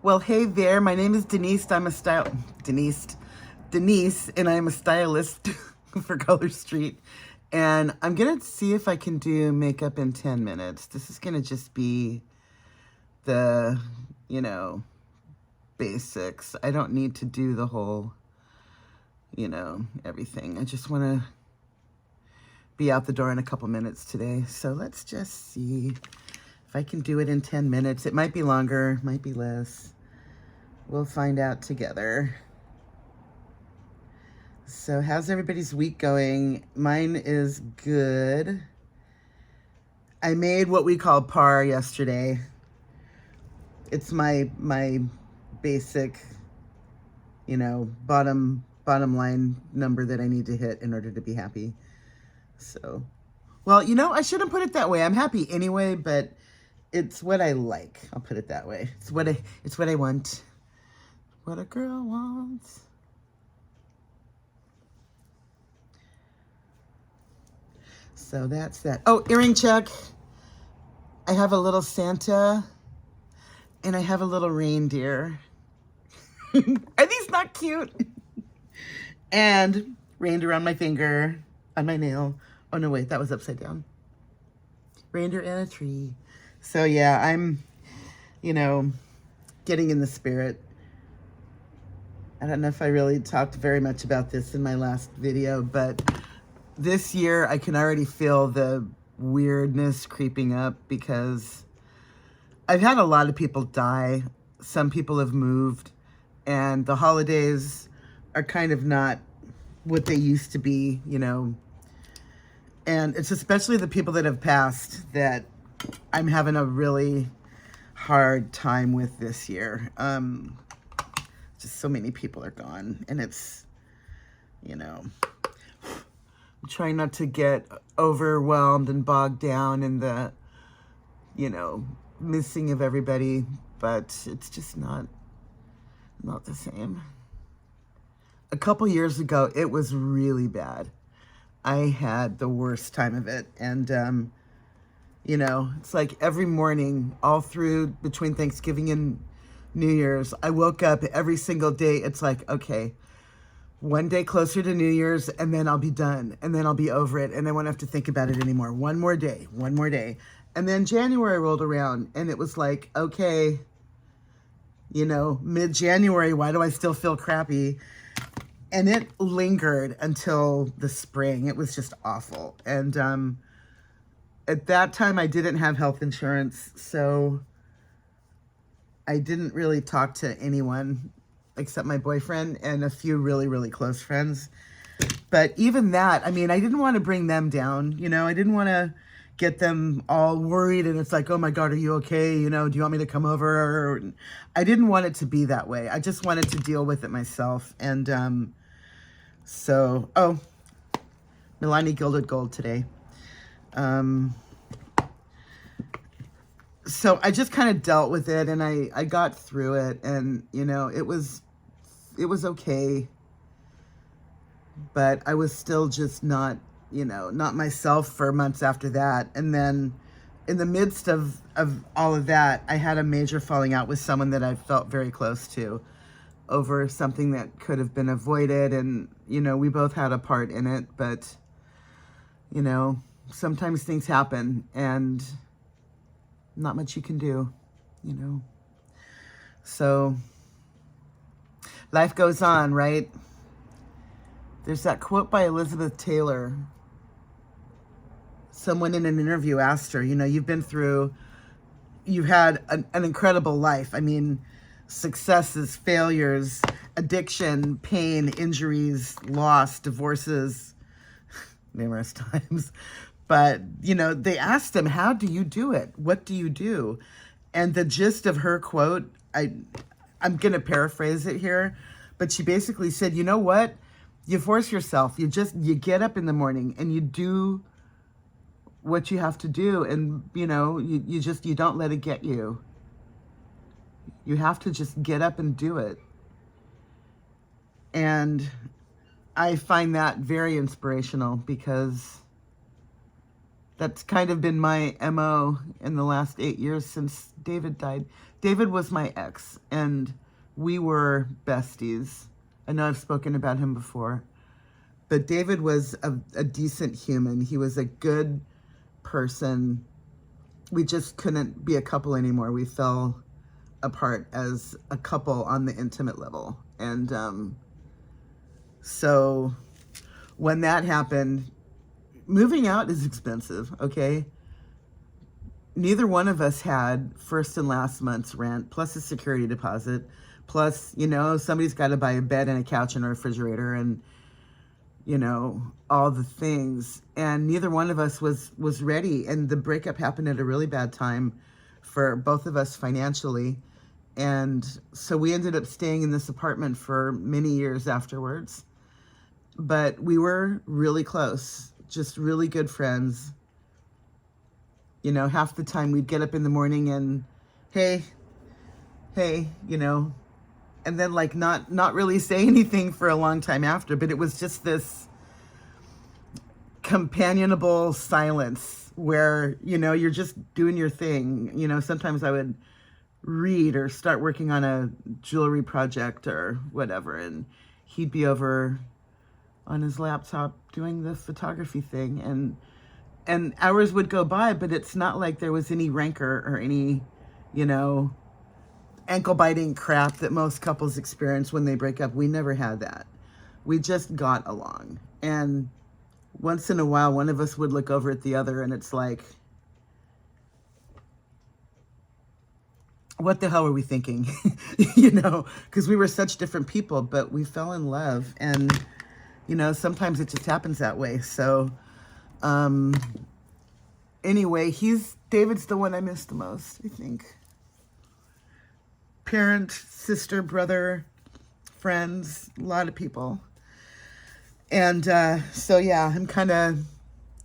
Well, hey there. My name is Denise. Denise, and I'm a stylist for Color Street. And I'm gonna see if I can do makeup in 10 minutes. This is gonna just be the, basics. I don't need to do the whole, everything. I just wanna be out the door in a couple minutes today. So let's just see if I can do it in 10 minutes. It might be longer, might be less. We'll find out together. So how's everybody's week going? Mine is good. I made what we call par yesterday. It's my basic, bottom line number that I need to hit in order to be happy. So, well, I shouldn't put it that way. I'm happy anyway, but it's what I like. I'll put it that way. It's what I want. What a girl wants. So that's that. Oh, earring check. I have a little Santa and I have a little reindeer. Are these not cute? And reindeer on my finger, on my nail. Oh no, wait, that was upside down. Reindeer and a tree. So yeah, I'm, getting in the spirit. I don't know if I really talked very much about this in my last video, but this year I can already feel the weirdness creeping up because I've had a lot of people die. Some people have moved, and the holidays are kind of not what they used to be, And it's especially the people that have passed that I'm having a really hard time with this year. Just so many people are gone, and it's, I'm trying not to get overwhelmed and bogged down in the, missing of everybody, but it's just not the same. A couple years ago, it was really bad. I had the worst time of it, and, it's like every morning, all through between Thanksgiving and New Year's, I woke up every single day. It's like, okay, one day closer to New Year's, and then I'll be done, and then I'll be over it, and I won't have to think about it anymore. One more day. And then January rolled around, and it was like, okay, mid-January, why do I still feel crappy? And it lingered until the spring. It was just awful. And at that time, I didn't have health insurance, so I didn't really talk to anyone except my boyfriend and a few really, really close friends. But even that, I didn't want to bring them down. I didn't want to get them all worried and it's like, oh my God, are you okay? Do you want me to come over? I didn't want it to be that way. I just wanted to deal with it myself. And Milani Gilded Gold today. So I just kind of dealt with it, and I got through it, and, it was okay, but I was still just not myself for months after that. And then in the midst of all of that, I had a major falling out with someone that I felt very close to over something that could have been avoided, and, we both had a part in it, but, sometimes things happen, and not much you can do, So life goes on, right? There's that quote by Elizabeth Taylor. Someone in an interview asked her, you've had an incredible life. Successes, failures, addiction, pain, injuries, loss, divorces, numerous times. But, they asked him, how do you do it? What do you do? And the gist of her quote, I'm going to paraphrase it here, but she basically said, you know what? You force yourself. You get up in the morning and you do what you have to do. And, you don't let it get you. You have to just get up and do it. And I find that very inspirational because That's kind of been my MO in the last 8 years since David died. David was my ex, and we were besties. I know I've spoken about him before, but David was a decent human. He was a good person. We just couldn't be a couple anymore. We fell apart as a couple on the intimate level. And so when that happened, moving out is expensive, okay? Neither one of us had first and last month's rent, plus a security deposit, plus, you know, somebody's got to buy a bed and a couch and a refrigerator and, you know, all the things. And neither one of us was ready. And the breakup happened at a really bad time for both of us financially. And so we ended up staying in this apartment for many years afterwards. But we were really close, just really good friends. You know, half the time we'd get up in the morning and, hey, you know, and then like not really say anything for a long time after, but it was just this companionable silence where, you know, you're just doing your thing. You know, sometimes I would read or start working on a jewelry project or whatever, and he'd be over on his laptop doing the photography thing, and hours would go by, but it's not like there was any rancor or any, you know, ankle-biting crap that most couples experience when they break up. We never had that. We just got along. And once in a while, one of us would look over at the other, and it's like, what the hell were we thinking? You know, because we were such different people, but we fell in love. And, you know, sometimes it just happens that way. So, anyway, David's the one I miss the most, I think. Parent, sister, brother, friends, a lot of people. And so, yeah, I'm kind of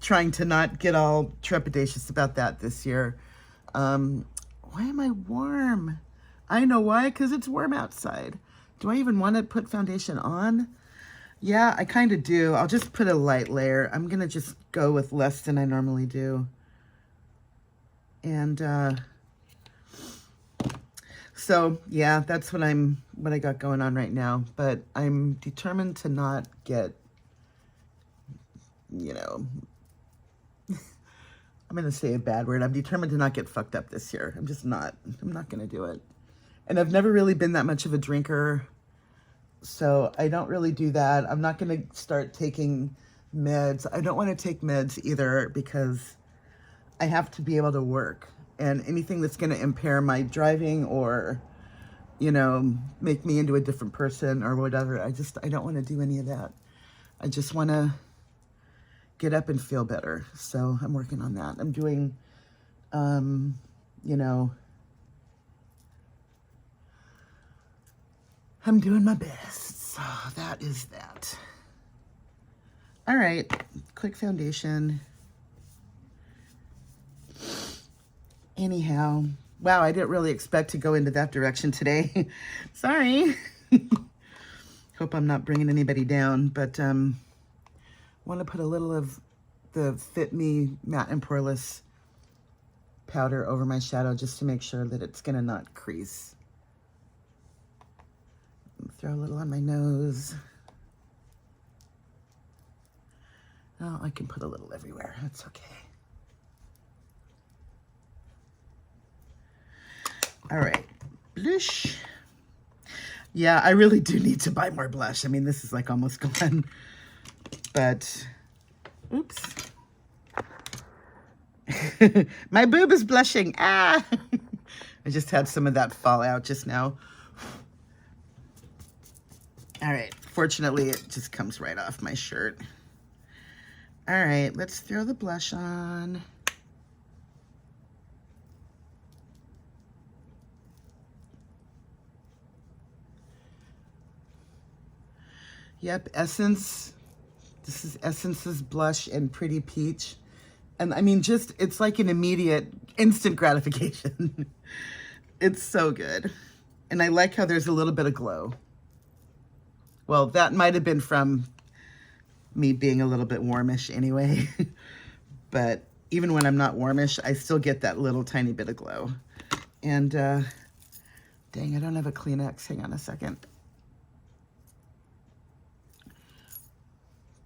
trying to not get all trepidatious about that this year. Why am I warm? I know why, because it's warm outside. Do I even want to put foundation on? Yeah, I kind of do. I'll just put a light layer. I'm going to just go with less than I normally do. And so, yeah, that's what I got going on right now. But I'm determined to not get, you know, I'm going to say a bad word. I'm determined to not get fucked up this year. I'm not going to do it. And I've never really been that much of a drinker, so I don't really do that. I'm not going to start taking meds. I don't want to take meds either because I have to be able to work. And anything that's going to impair my driving or, you know, make me into a different person or whatever, I don't want to do any of that. I just want to get up and feel better. So I'm working on that. I'm doing, you know, I'm doing my best. So that is that. All right, quick foundation. Anyhow, wow, I didn't really expect to go into that direction today. Sorry. Hope I'm not bringing anybody down, but want to put a little of the Fit Me Matte and Poreless powder over my shadow just to make sure that it's going to not crease. Throw a little on my nose. Oh, I can put a little everywhere. That's okay. All right, blush. Yeah, I really do need to buy more blush. I mean, this is like almost gone. But, oops. My boob is blushing. Ah! I just had some of that fall out just now. All right, fortunately, it just comes right off my shirt. All right, let's throw the blush on. Yep, Essence. This is Essence's blush in Pretty Peach. And I mean, just, it's like an immediate, instant gratification. It's so good. And I like how there's a little bit of glow. Well, that might have been from me being a little bit warmish anyway. But even when I'm not warmish, I still get that little tiny bit of glow. And dang, I don't have a Kleenex. Hang on a second.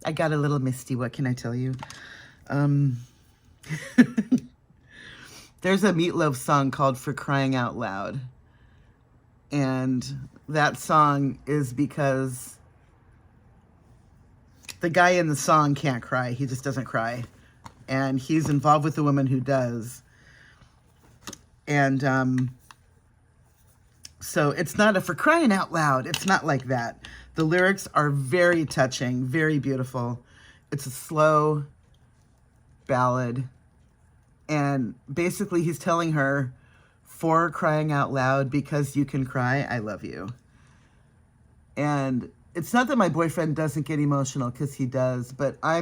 I got a little misty, what can I tell you? There's a Meatloaf song called For Crying Out Loud. And that song is because the guy in the song can't cry. He just doesn't cry. And he's involved with the woman who does. And so it's not a For Crying Out Loud. It's not like that. The lyrics are very touching, very beautiful. It's a slow ballad. And basically he's telling her, for crying out loud, because you can cry, I love you. And it's not that my boyfriend doesn't get emotional, because he does, but I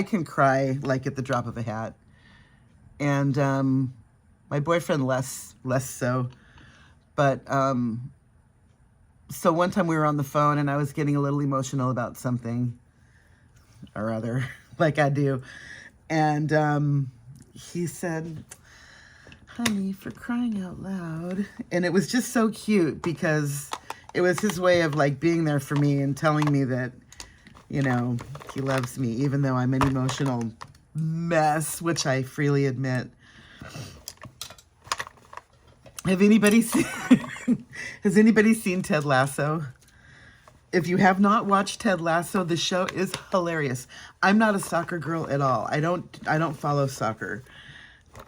can cry like at the drop of a hat. And my boyfriend less so. But so one time we were on the phone and I was getting a little emotional about something or other, like I do. And he said, honey, for crying out loud. And it was just so cute because it was his way of like being there for me and telling me that, you know, he loves me, even though I'm an emotional mess, which I freely admit. Has anybody seen Ted Lasso? If you have not watched Ted Lasso, the show is hilarious. I'm not a soccer girl at all. I don't follow soccer.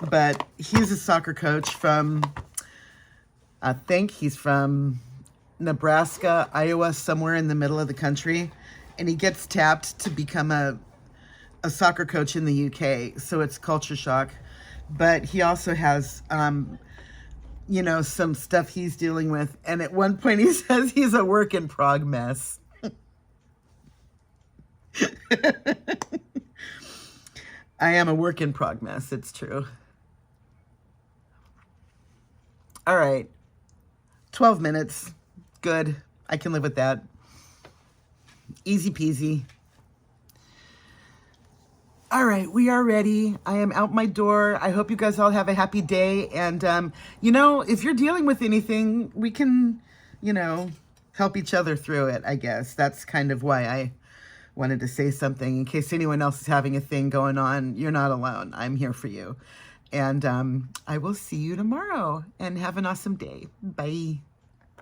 But he's a soccer coach from, I think he's from Nebraska, Iowa, somewhere in the middle of the country. And he gets tapped to become a soccer coach in the UK. So it's culture shock. But he also has, you know, some stuff he's dealing with. And at one point he says he's a work in prog mess. I am a work in prog mess. It's true. All right. 12 minutes. Good. I can live with that. Easy peasy. All right, we are ready. I am out my door. I hope you guys all have a happy day. And, you know, if you're dealing with anything, we can, you know, help each other through it, I guess. That's kind of why I wanted to say something. In case anyone else is having a thing going on, you're not alone. I'm here for you. And I will see you tomorrow. And have an awesome day. Bye.